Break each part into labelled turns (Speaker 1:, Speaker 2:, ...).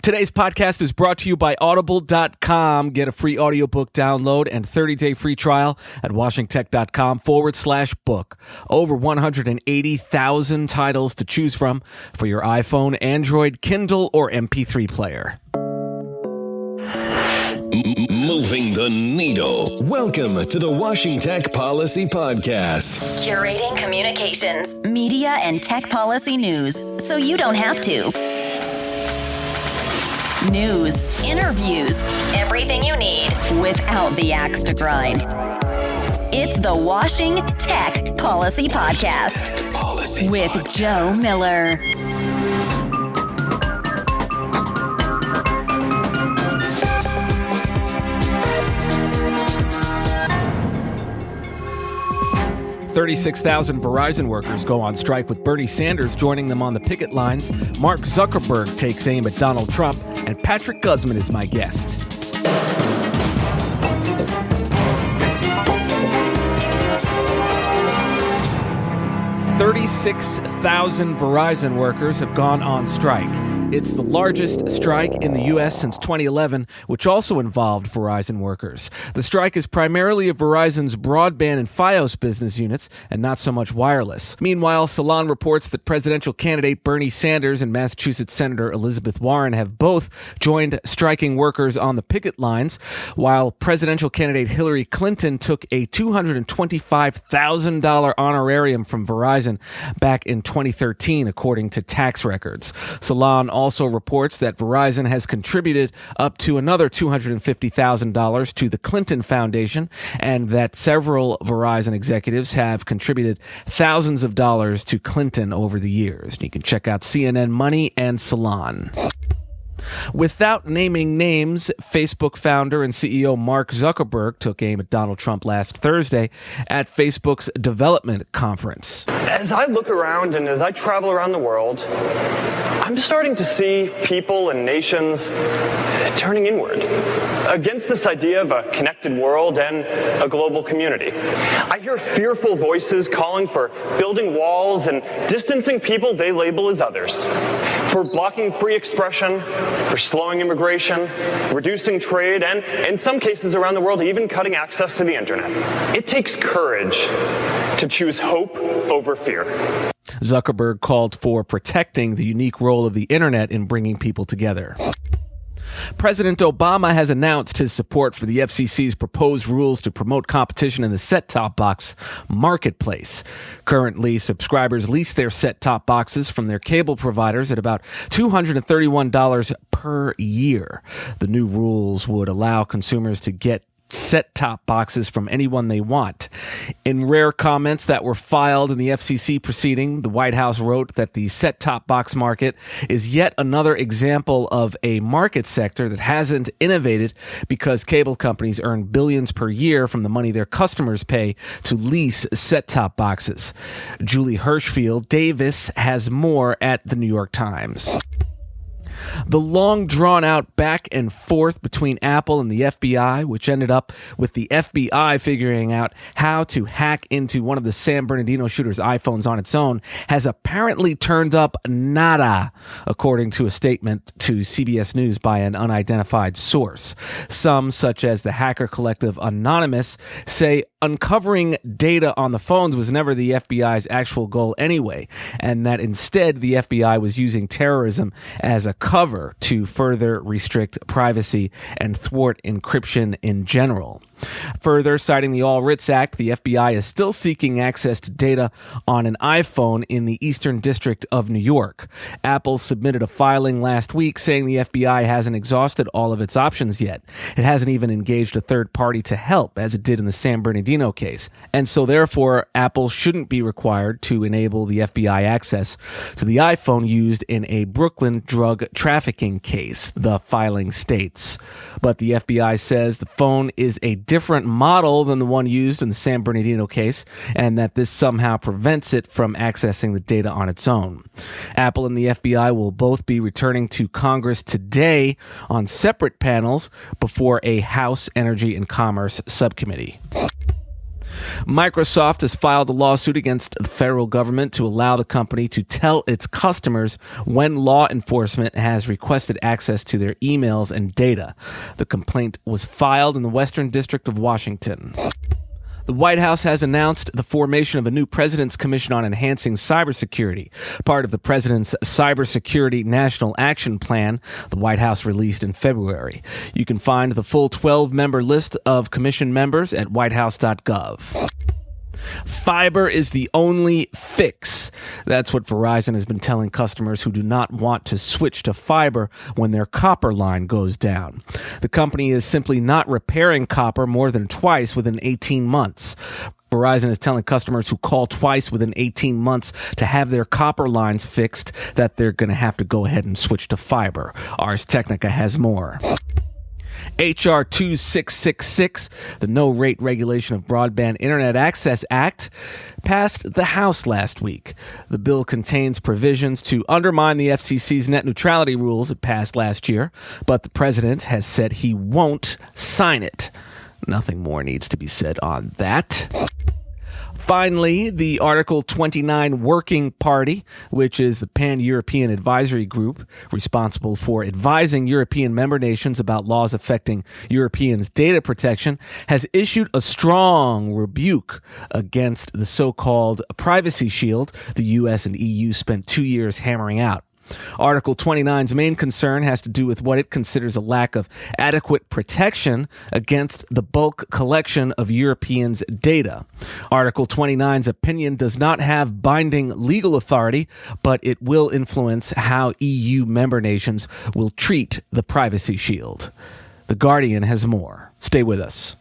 Speaker 1: Today's podcast is brought to you by Audible.com. Get a free audiobook download and 30-day free trial at washingtech.com/book. Over 180,000 titles to choose from for your iPhone, Android, Kindle, or MP3 player.
Speaker 2: Moving the needle. Welcome to the Washingtech Policy Podcast.
Speaker 3: Curating communications, media, and tech policy news so you don't have to. News, interviews, everything you need without the axe to grind. It's the Washingtech Policy Podcast with Joe Miller.
Speaker 1: $36,000 Verizon workers go on strike with Bernie Sanders joining them on the picket lines. Mark Zuckerberg takes aim at Donald Trump, and Patrick Gusman is my guest. $36,000 Verizon workers have gone on strike. It's the largest strike in the U.S. since 2011, which also involved Verizon workers. The strike is primarily of Verizon's broadband and Fios business units, and not so much wireless. Meanwhile, Salon reports that presidential candidate Bernie Sanders and Massachusetts Senator Elizabeth Warren have both joined striking workers on the picket lines, while presidential candidate Hillary Clinton took a $225,000 honorarium from Verizon back in 2013, according to tax records. Salon also reports that Verizon has contributed up to another $250,000 to the Clinton Foundation, and that several Verizon executives have contributed thousands of dollars to Clinton over the years. You can check out CNN Money and Salon. Without naming names, Facebook founder and CEO Mark Zuckerberg took aim at Donald Trump last Thursday at Facebook's development conference.
Speaker 4: As I look around and as I travel around the world, I'm starting to see people and nations turning inward against this idea of a connected world and a global community. I hear fearful voices calling for building walls and distancing people they label as others, for blocking free expression, for slowing immigration, reducing trade, and in some cases around the world, even cutting access to the internet. It takes courage to choose hope over fear.
Speaker 1: Zuckerberg called for protecting the unique role of the internet in bringing people together. President Obama has announced his support for the FCC's proposed rules to promote competition in the set-top box marketplace. Currently, subscribers lease their set-top boxes from their cable providers at about $231 per year. The new rules would allow consumers to get set-top boxes from anyone they want. In rare comments that were filed in the FCC proceeding, the White House wrote that the set-top box market is yet another example of a market sector that hasn't innovated because cable companies earn billions per year from the money their customers pay to lease set-top boxes. Julie Hirschfield Davis has more at the New York Times. The long drawn-out back and forth between Apple and the FBI, which ended up with the FBI figuring out how to hack into one of the San Bernardino shooter's iPhones on its own, has apparently turned up nada, according to a statement to CBS News by an unidentified source. Some, such as the hacker collective Anonymous, say uncovering data on the phones was never the FBI's actual goal anyway, and that instead the FBI was using terrorism as a cover to further restrict privacy and thwart encryption in general. Further, citing the All Writs Act, the FBI is still seeking access to data on an iPhone in the Eastern District of New York. Apple submitted a filing last week saying the FBI hasn't exhausted all of its options yet. It hasn't even engaged a third party to help, as it did in the San Bernardino case. And so therefore, Apple shouldn't be required to enable the FBI access to the iPhone used in a Brooklyn drug trafficking case, the filing states. But the FBI says the phone is a different model than the one used in the San Bernardino case, and that this somehow prevents it from accessing the data on its own. Apple and the FBI will both be returning to Congress today on separate panels before a House Energy and Commerce subcommittee. Microsoft has filed a lawsuit against the federal government to allow the company to tell its customers when law enforcement has requested access to their emails and data. The complaint was filed in the Western District of Washington. The White House has announced the formation of a new President's Commission on Enhancing Cybersecurity, part of the President's Cybersecurity National Action Plan the White House released in February. You can find the full 12-member list of commission members at whitehouse.gov. Fiber is the only fix. That's what Verizon has been telling customers who do not want to switch to fiber when their copper line goes down. The company is simply not repairing copper more than twice within 18 months. Verizon is telling customers who call twice within 18 months to have their copper lines fixed that they're going to have to go ahead and switch to fiber. Ars Technica has more. H.R. 2666, the No-Rate Regulation of Broadband Internet Access Act, passed the House last week. The bill contains provisions to undermine the FCC's net neutrality rules it passed last year, but the president has said he won't sign it. Nothing more needs to be said on that. Finally, the Article 29 Working Party, which is the pan-European advisory group responsible for advising European member nations about laws affecting Europeans' data protection, has issued a strong rebuke against the so-called Privacy Shield the U.S. and EU spent 2 years hammering out. Article 29's main concern has to do with what it considers a lack of adequate protection against the bulk collection of Europeans' data. Article 29's opinion does not have binding legal authority, but it will influence how EU member nations will treat the Privacy Shield. The Guardian has more. Stay with us.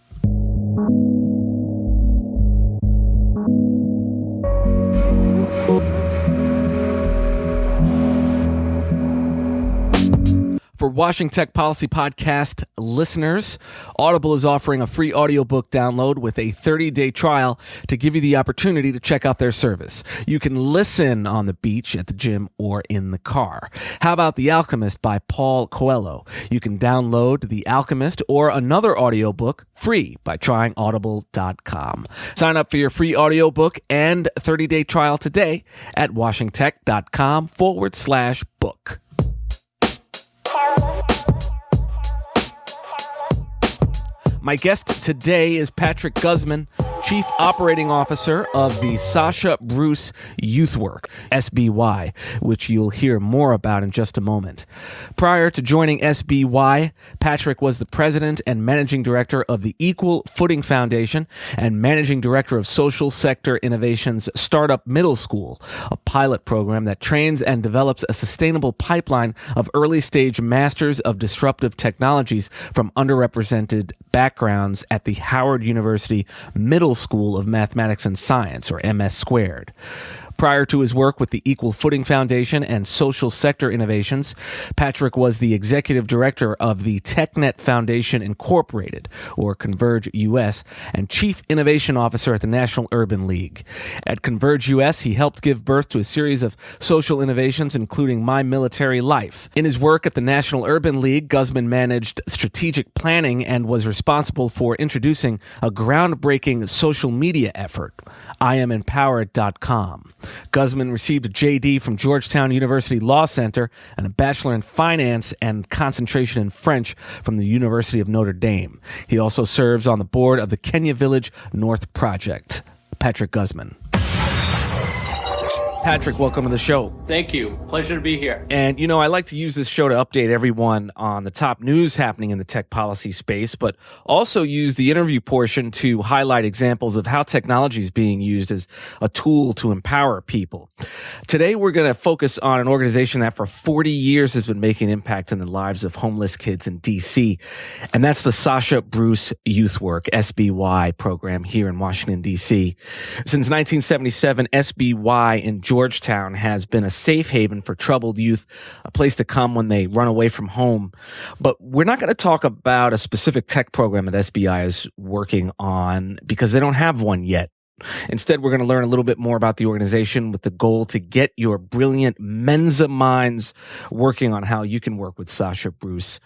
Speaker 1: For Washington Tech Policy Podcast listeners, Audible is offering a free audiobook download with a 30-day trial to give you the opportunity to check out their service. You can listen on the beach, at the gym, or in the car. How about The Alchemist by Paul Coelho? You can download The Alchemist or another audiobook free by trying audible.com. Sign up for your free audiobook and 30-day trial today at washingtech.com/book. My guest today is Patrick Gusman, Chief Operating Officer of the Sasha Bruce Youthwork, SBY, which you'll hear more about in just a moment. Prior to joining SBY, Patrick was the President and Managing Director of the Equal Footing Foundation and Managing Director of Social Sector Innovation's Startup Middle School, a pilot program that trains and develops a sustainable pipeline of early-stage masters of disruptive technologies from underrepresented backgrounds at the Howard University Middle School of Mathematics and Science, or MS Squared. Prior to his work with the Equal Footing Foundation and Social Sector Innovations, Patrick was the executive director of the TechNet Foundation Incorporated, or Converge US, and chief innovation officer at the National Urban League. At Converge US, he helped give birth to a series of social innovations, including My Military Life. In his work at the National Urban League, Gusman managed strategic planning and was responsible for introducing a groundbreaking social media effort, IamEmpowered.com. Gusman received a JD from Georgetown University Law Center and a Bachelor in Finance and concentration in French from the University of Notre Dame. He also serves on the board of the Kenya Village North Project. Patrick Gusman. Patrick, welcome to the show.
Speaker 5: Thank you. Pleasure to be here.
Speaker 1: And, you know, I like to use this show to update everyone on the top news happening in the tech policy space, but also use the interview portion to highlight examples of how technology is being used as a tool to empower people. Today, we're going to focus on an organization that for 40 years has been making an impact in the lives of homeless kids in D.C., and that's the Sasha Bruce Youthwork, SBY program here in Washington, D.C. Since 1977, SBY in Georgetown has been a safe haven for troubled youth, a place to come when they run away from home. But we're not going to talk about a specific tech program that SBI is working on because they don't have one yet. Instead, we're going to learn a little bit more about the organization with the goal to get your brilliant Mensa minds working on how you can work with Sasha Bruce.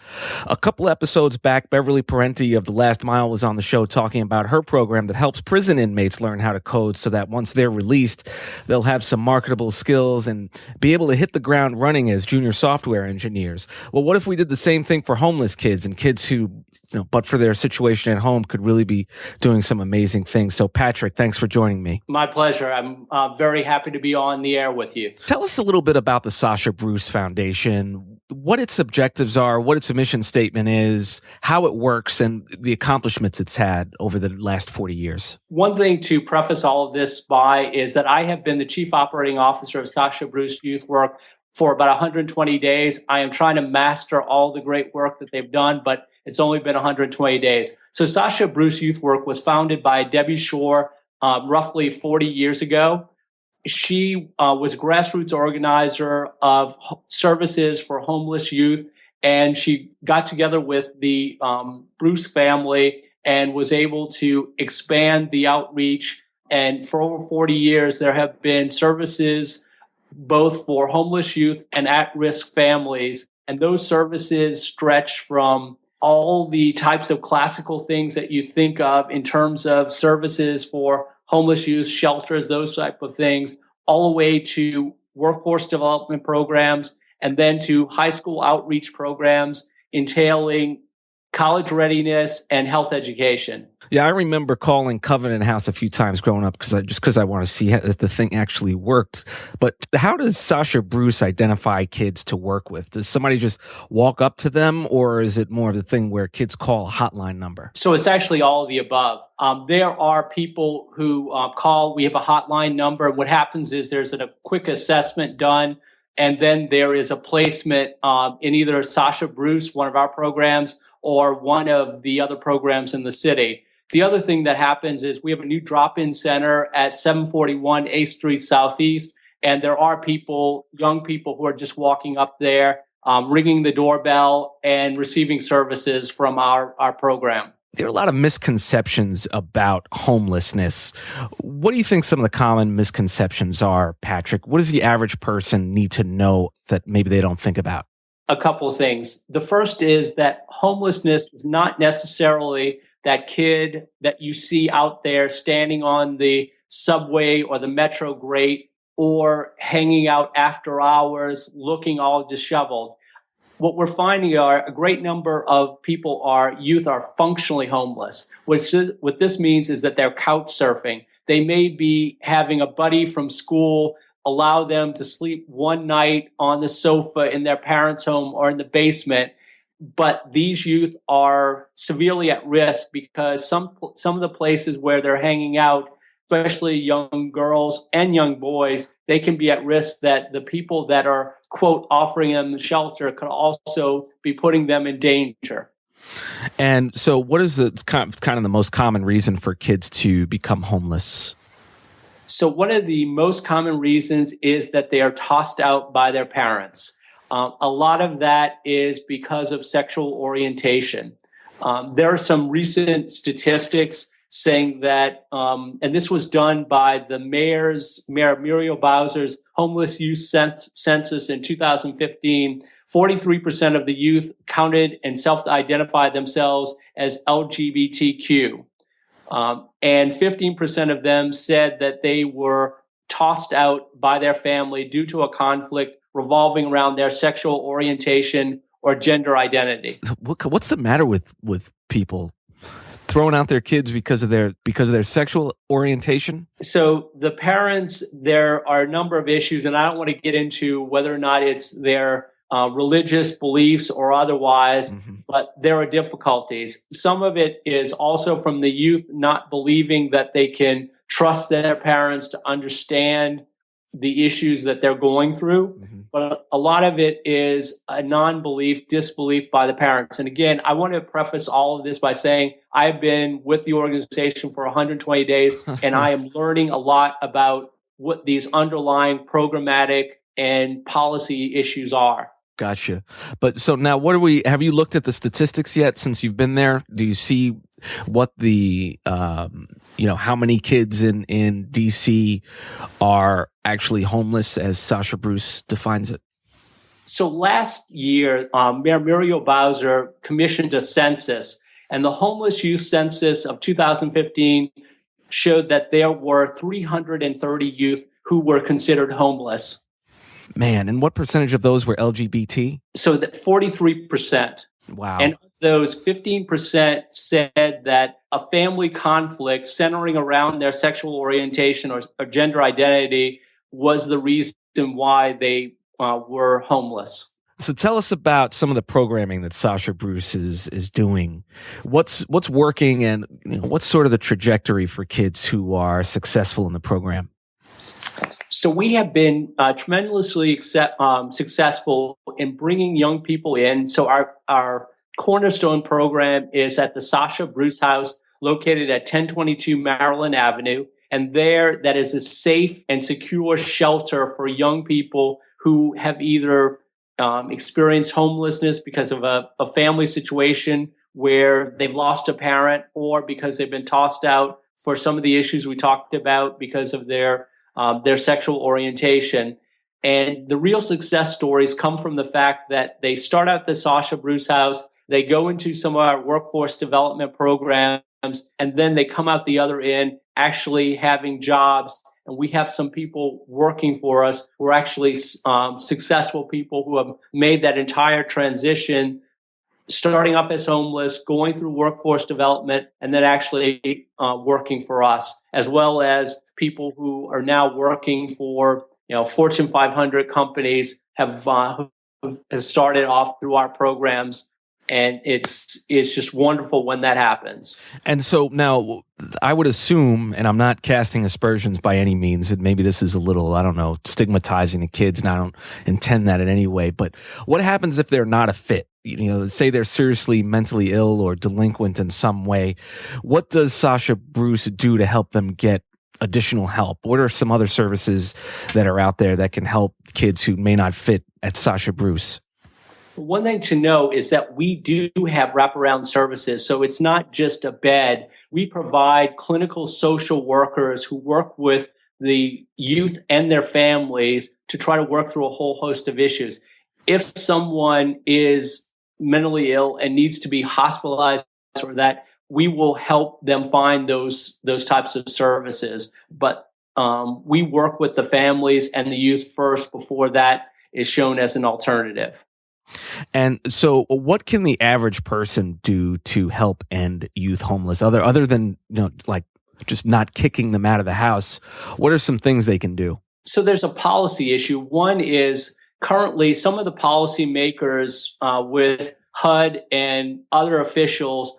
Speaker 1: A couple episodes back, Beverly Parenti of The Last Mile was on the show talking about her program that helps prison inmates learn how to code so that once they're released, they'll have some marketable skills and be able to hit the ground running as junior software engineers. Well, what if we did the same thing for homeless kids and kids who, but for their situation at home, could really be doing some amazing things? So, Patrick, thanks for joining me.
Speaker 5: My pleasure. I'm very happy to be on the air with you.
Speaker 1: Tell us a little bit about the Sasha Bruce Foundation, what its objectives are, what its mission statement is, how it works, and the accomplishments it's had over the last 40 years.
Speaker 5: One thing to preface all of this by is that I have been the Chief Operating Officer of Sasha Bruce Youthwork for about 120 days. I am trying to master all the great work that they've done, but it's only been 120 days. So Sasha Bruce Youthwork was founded by Debbie Shore roughly 40 years ago. She was a grassroots organizer of services for homeless youth, and she got together with the Bruce family and was able to expand the outreach. And for over 40 years, there have been services both for homeless youth and at-risk families. And those services stretch from all the types of classical things that you think of in terms of services for homeless youth, shelters, those type of things, all the way to workforce development programs, and then to high school outreach programs entailing college readiness and health education.
Speaker 1: Yeah, I remember calling Covenant House a few times growing up because I want to see if the thing actually worked. But how does Sasha Bruce identify kids to work with? Does somebody just walk up to them, or is it more of the thing where kids call a hotline number?
Speaker 5: So it's actually all of the above. There are people who call. We have a hotline number. What happens is there's a quick assessment done, and then there is a placement in either Sasha Bruce, one of our programs, or one of the other programs in the city. The other thing that happens is we have a new drop-in center at 741 8th Street Southeast, and there are people, young people, who are just walking up there, ringing the doorbell and receiving services from our program.
Speaker 1: There are a lot of misconceptions about homelessness. What do you think some of the common misconceptions are, Patrick? What does the average person need to know that maybe they don't think about?
Speaker 5: A couple of things. The first is that homelessness is not necessarily that kid that you see out there standing on the subway or the metro grate or hanging out after hours looking all disheveled. What we're finding are a great number of youth are functionally homeless. What this means is that they're couch surfing. They may be having a buddy from school allow them to sleep one night on the sofa in their parents' home or in the basement. But these youth are severely at risk because some of the places where they're hanging out, especially young girls and young boys, they can be at risk that the people that are, quote, offering them shelter could also be putting them in danger.
Speaker 1: And so what is the kind of the most common reason for kids to become homeless?
Speaker 5: So one of the most common reasons is that they are tossed out by their parents. A lot of that is because of sexual orientation. There are some recent statistics saying that, and this was done by the Mayor Muriel Bowser's homeless youth census in 2015. 43% of the youth counted and self-identified themselves as LGBTQ. And 15% of them said that they were tossed out by their family due to a conflict revolving around their sexual orientation or gender identity.
Speaker 1: What's the matter with people throwing out their kids because of their sexual orientation? So
Speaker 5: the parents, there are a number of issues, and I don't want to get into whether or not it's their religious beliefs or otherwise, but there are difficulties. Some of it is also from the youth not believing that they can trust their parents to understand the issues that they're going through. But a lot of it is a non-belief, disbelief by the parents. And again, I want to preface all of this by saying I've been with the organization for 120 days, and I am learning a lot about what these underlying programmatic and policy issues are.
Speaker 1: Gotcha. But so now have you looked at the statistics yet since you've been there? Do you see what the how many kids in DC are actually homeless, as Sasha Bruce defines it?
Speaker 5: So last year, Mayor Muriel Bowser commissioned a census, and the homeless youth census of 2015 showed that there were 330 youth who were considered homeless.
Speaker 1: Man, and what percentage of those were LGBT?
Speaker 5: So that 43%.
Speaker 1: Wow.
Speaker 5: And of those, 15% said that a family conflict centering around their sexual orientation or gender identity was the reason why they were homeless.
Speaker 1: So tell us about some of the programming that Sasha Bruce is doing. What's working, and what's sort of the trajectory for kids who are successful in the program?
Speaker 5: So we have been tremendously successful in bringing young people in. So our cornerstone program is at the Sasha Bruce House, located at 1022 Maryland Avenue. And there, that is a safe and secure shelter for young people who have either experienced homelessness because of a family situation where they've lost a parent, or because they've been tossed out for some of the issues we talked about because of their sexual orientation. And the real success stories come from the fact that they start out the Sasha Bruce House, they go into some of our workforce development programs, and then they come out the other end actually having jobs. And we have some people working for us who are actually successful people who have made that entire transition, starting up as homeless, going through workforce development, and then actually working for us, as well as people who are now working for Fortune 500 companies have started off through our programs. And it's just wonderful when that happens.
Speaker 1: And so now I would assume, and I'm not casting aspersions by any means, and maybe this is a little, I don't know, stigmatizing the kids, and I don't intend that in any way, but what happens if they're not a fit? Say they're seriously mentally ill or delinquent in some way. What does Sasha Bruce do to help them get additional help? What are some other services that are out there that can help kids who may not fit at Sasha Bruce?
Speaker 5: One thing to know is that we do have wraparound services. So it's not just a bed. We provide clinical social workers who work with the youth and their families to try to work through a whole host of issues. If someone is mentally ill and needs to be hospitalized or that, we will help them find those types of services. But we work with the families and the youth first before that is shown as an alternative.
Speaker 1: And so what can the average person do to help end youth homeless, other than like just not kicking them out of the house? What are some things they can do?
Speaker 5: So there's a policy issue. One is currently some of the policymakers with HUD and other officials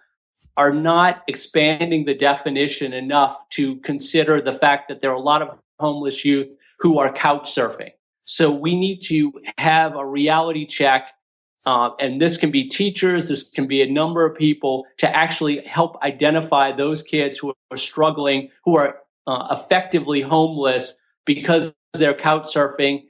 Speaker 5: are not expanding the definition enough to consider the fact that there are a lot of homeless youth who are couch surfing. So we need to have a reality check. And this can be teachers, this can be a number of people to actually help identify those kids who are struggling, who are effectively homeless because they're couch surfing.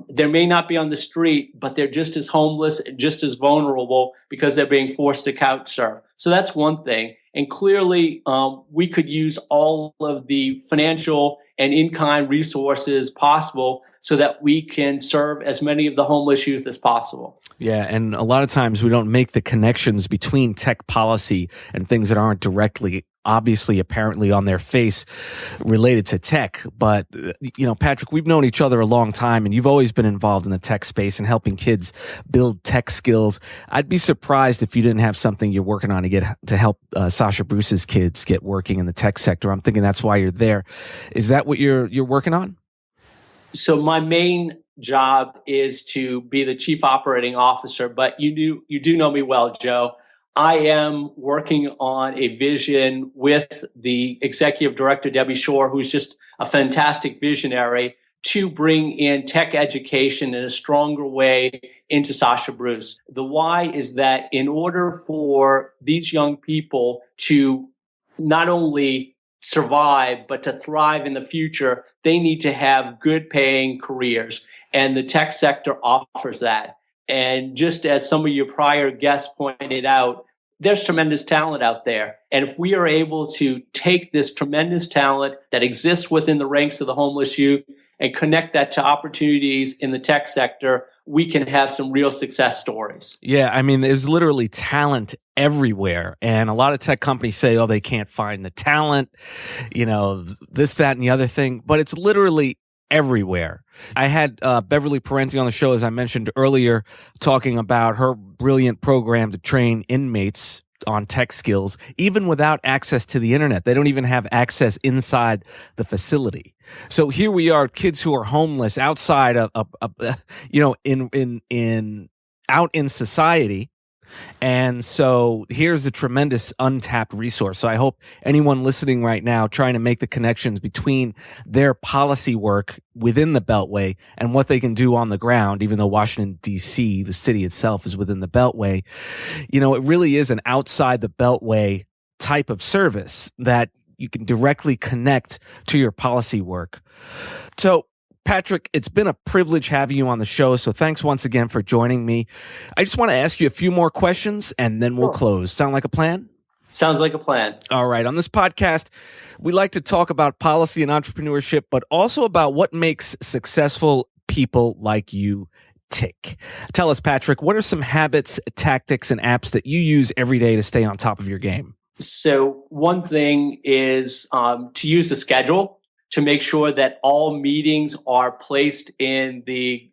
Speaker 5: They may not be on the street, but they're just as homeless, just as vulnerable because they're being forced to couch surf. So that's one thing. And clearly, we could use all of the financial and in-kind resources possible so that we can serve as many of the homeless youth as possible.
Speaker 1: Yeah, and a lot of times we don't make the connections between tech policy and things that aren't directly, obviously, apparently on their face related to tech. But, Patrick, we've known each other a long time, and you've always been involved in the tech space and helping kids build tech skills. I'd be surprised if you didn't have something you're working on to help Sasha Bruce's kids get working in the tech sector. I'm thinking that's why you're there. Is that what you're working on?
Speaker 5: So my main job is to be the chief operating officer, but you do know me well, Joe. I am working on a vision with the executive director, Debbie Shore, who's just a fantastic visionary, to bring in tech education in a stronger way into Sasha Bruce. The why is that in order for these young people to not only survive, but to thrive in the future, they need to have good paying careers. And the tech sector offers that. And just as some of your prior guests pointed out, there's tremendous talent out there. And if we are able to take this tremendous talent that exists within the ranks of the homeless youth and connect that to opportunities in the tech sector, we can have some real success stories.
Speaker 1: Yeah, I mean, there's literally talent everywhere. And a lot of tech companies say, oh, they can't find the talent, this, that, and the other thing. But it's literally everywhere. I had Beverly Parenti on the show, as I mentioned earlier, talking about her brilliant program to train inmates on tech skills, even without access to the internet. They don't even have access inside the facility. So here we are, kids who are homeless outside of out in society. And so here's a tremendous untapped resource. So I hope anyone listening right now trying to make the connections between their policy work within the Beltway and what they can do on the ground, even though Washington, D.C., the city itself, is within the Beltway, it really is an outside the Beltway type of service that you can directly connect to your policy work. So Patrick, it's been a privilege having you on the show, so thanks once again for joining me. I just want to ask you a few more questions, and then we'll close. Sound like a plan?
Speaker 5: Sounds like a plan.
Speaker 1: All right. On this podcast, we like to talk about policy and entrepreneurship, but also about what makes successful people like you tick. Tell us, Patrick, what are some habits, tactics, and apps that you use every day to stay on top of your game?
Speaker 5: So one thing is to use a schedule, to make sure that all meetings are placed in the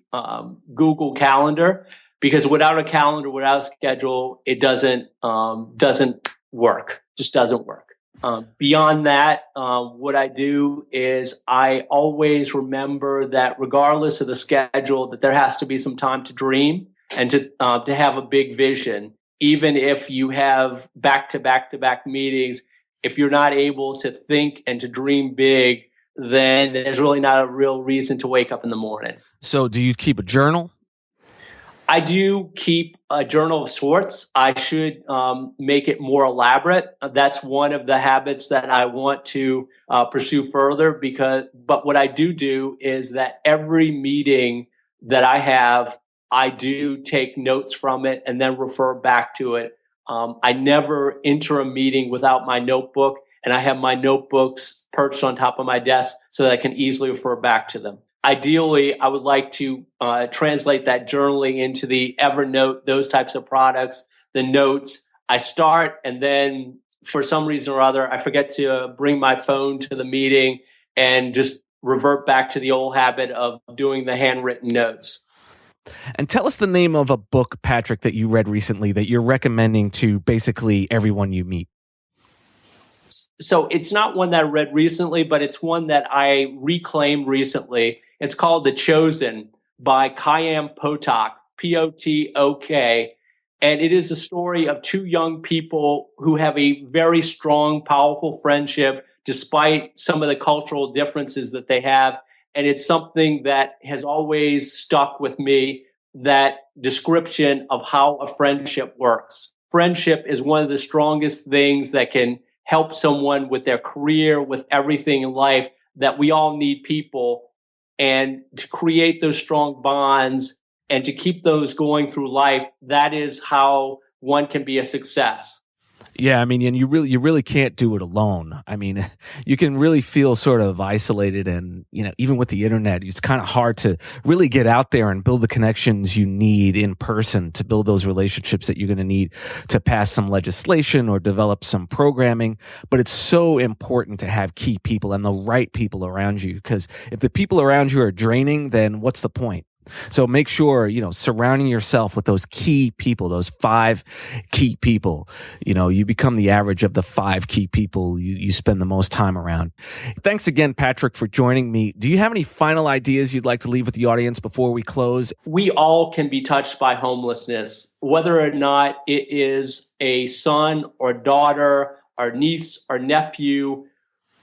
Speaker 5: Google Calendar, because without a calendar, without a schedule, it doesn't work. Just doesn't work. Beyond that, what I do is I always remember that regardless of the schedule, that there has to be some time to dream and to have a big vision. Even if you have back-to-back meetings, if you're not able to think and to dream big, then there's really not a real reason to wake up in the morning.
Speaker 1: So do you keep a journal?
Speaker 5: I do keep a journal of sorts. I should make it more elaborate. That's one of the habits that I want to pursue further. But what I do is that every meeting that I have, I do take notes from it and then refer back to it. I never enter a meeting without my notebook, and I have my notebooks perched on top of my desk so that I can easily refer back to them. Ideally, I would like to translate that journaling into the Evernote, those types of products, the notes. I start, and then for some reason or other, I forget to bring my phone to the meeting and just revert back to the old habit of doing the handwritten notes.
Speaker 1: And tell us the name of a book, Patrick, that you read recently that you're recommending to basically everyone you meet.
Speaker 5: So it's not one that I read recently, but it's one that I reclaimed recently. It's called The Chosen by Khyam Potok, P-O-T-O-K. And it is a story of two young people who have a very strong, powerful friendship despite some of the cultural differences that they have. And it's something that has always stuck with me, that description of how a friendship works. Friendship is one of the strongest things that can help someone with their career, with everything in life, that we all need people. And to create those strong bonds and to keep those going through life, that is how one can be a success.
Speaker 1: Yeah, I mean, and you really can't do it alone. I mean, you can really feel sort of isolated, and even with the internet, it's kind of hard to really get out there and build the connections you need in person to build those relationships that you're going to need to pass some legislation or develop some programming. But it's so important to have key people and the right people around you, because if the people around you are draining, then what's the point? So make sure, surrounding yourself with those key people, those 5 key people, you become the average of the 5 key people you spend the most time around. Thanks again, Patrick, for joining me. Do you have any final ideas you'd like to leave with the audience before we close?
Speaker 5: We all can be touched by homelessness, whether or not it is a son or daughter or niece or nephew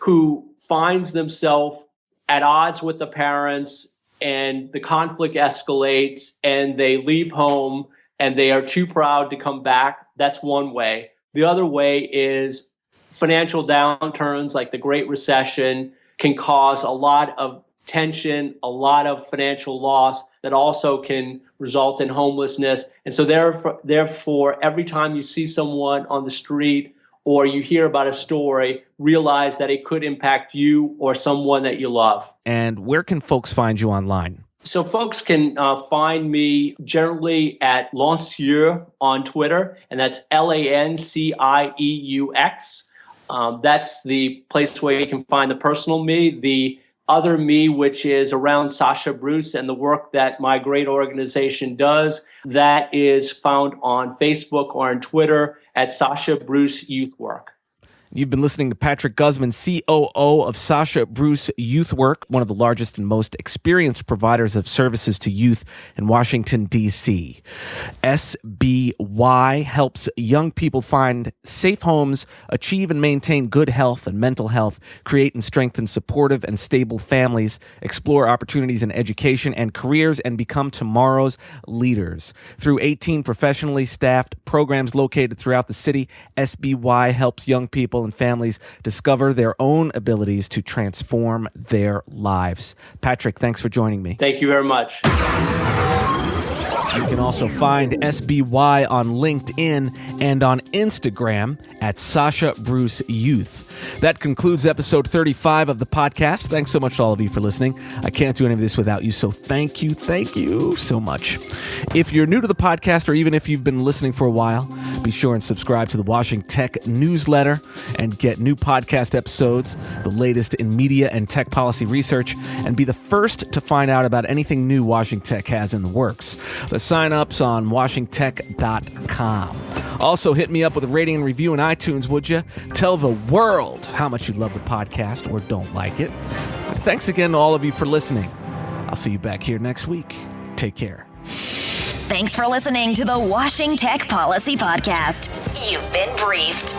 Speaker 5: who finds themselves at odds with the parents, and the conflict escalates and they leave home and they are too proud to come back. That's one way. The other way is financial downturns like the Great Recession can cause a lot of tension, a lot of financial loss that also can result in homelessness. And so therefore, every time you see someone on the street or you hear about a story, realize that it could impact you or someone that you love.
Speaker 1: And where can folks find you online?
Speaker 5: So folks can find me generally at Lancieux on Twitter, and that's LANCIEUX. That's the place where you can find the personal me. The other me, which is around Sasha Bruce and the work that my great organization does, that is found on Facebook or on Twitter at Sasha Bruce Youthwork.
Speaker 1: You've been listening to Patrick Gusman, COO of Sasha Bruce Youthwork, one of the largest and most experienced providers of services to youth in Washington, D.C. SBY helps young people find safe homes, achieve and maintain good health and mental health, create and strengthen supportive and stable families, explore opportunities in education and careers, and become tomorrow's leaders. Through 18 professionally staffed programs located throughout the city, SBY helps young people and families discover their own abilities to transform their lives. Patrick, thanks for joining me.
Speaker 5: Thank you very much.
Speaker 1: You can also find SBY on LinkedIn and on Instagram at Sasha Bruce Youth. That concludes episode 35 of the podcast. Thanks so much to all of you for listening. I can't do any of this without you, so thank you so much. If you're new to the podcast, or even if you've been listening for a while, be sure and subscribe to the Washington Tech newsletter and get new podcast episodes, the latest in media and tech policy research, and be the first to find out about anything new Washington Tech has in the works. The sign-up's on washingtech.com. Also, hit me up with a rating and review in iTunes, would you? Tell the world how much you love the podcast or don't like it. Thanks again to all of you for listening. I'll see you back here next week. Take care.
Speaker 3: Thanks for listening to the Washington Tech Policy Podcast. You've been briefed.